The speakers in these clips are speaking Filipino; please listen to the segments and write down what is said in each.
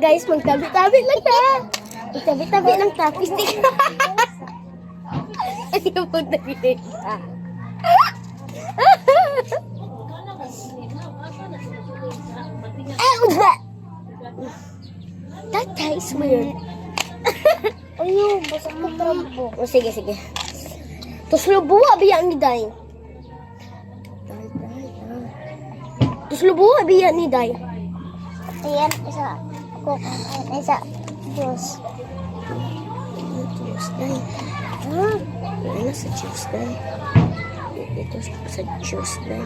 Guys, magtabi-tabi lang ta. Magtabi-tabi lang ta. Pistik. Ay, yung punta dito. Ay, uda. That tastes weird. Ayun, basag ko trampo. Oh, sige, sige. Tapos lubuha, biya ni Day. Tapos lubuha, biya ni Day. Ayan, isa. Isa. Diyos. Tuesday. Ah, ano sa Tuesday? Ito sa Tuesday.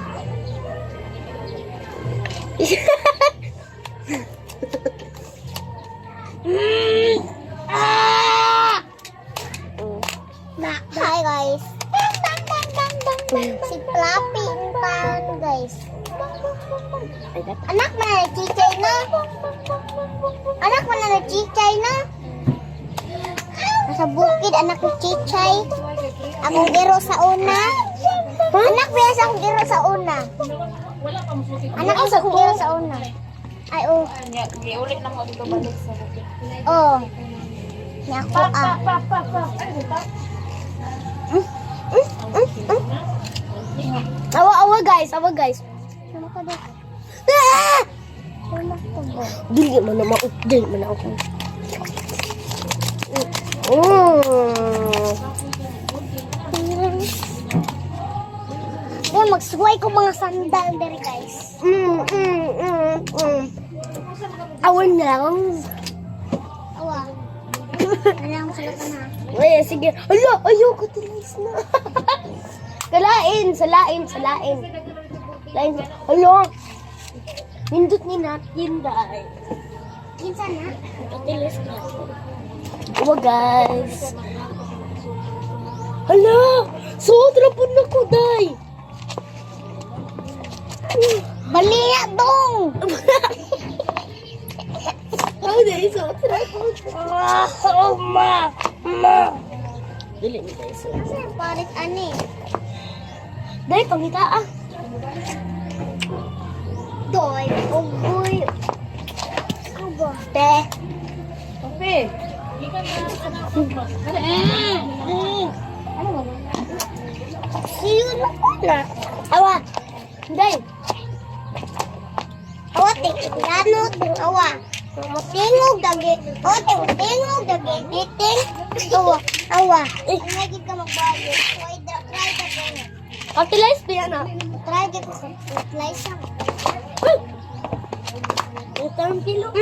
Hi guys. Si Fluffy Pan guys. Anak mo na chichay na. Anak mo na chichay na. Nasa bukid anak ko chichay. Akong giro sa una. Anak mo sa akong giro sa una. Anak ko sa akong giro sa una. Ay oh. Ulit na mo dito balik sa bukid. Oh. Niya ko ah. Awa guys, awa guys. Ano ka daw? Ah! Ano ka ba? Dili mo na maupdil mo na ako. Yan, magsuway ko mga sandal dari guys. Awan na lang. Awa. Alam ko ka na. Ay, sige. Ala, ayoko tilis na. Kalain, salain. Lain. Ala. Nindot ni natin, Day. Kinsa na? Tilis na. Uwa, guys. Hala, sobra po na ko, Day. Baliya dong! Oh, Day, sobra po. Oh, ma. Dili ni Day, sobra. Kasi parit ani. Day, pangita ah. Doy, ugoy. Aba. Te. Okay. Ikan Ano ba? Siyo na ko na. Awa. Day. Awa, tingnan ting awa. Mutingog dagi. Awa, mutingog dagi. Titing. Awa. Lagi ka magbago. Try the game. Fertilize pa yan ah. Try the game. Try siya. Ito ang kilo.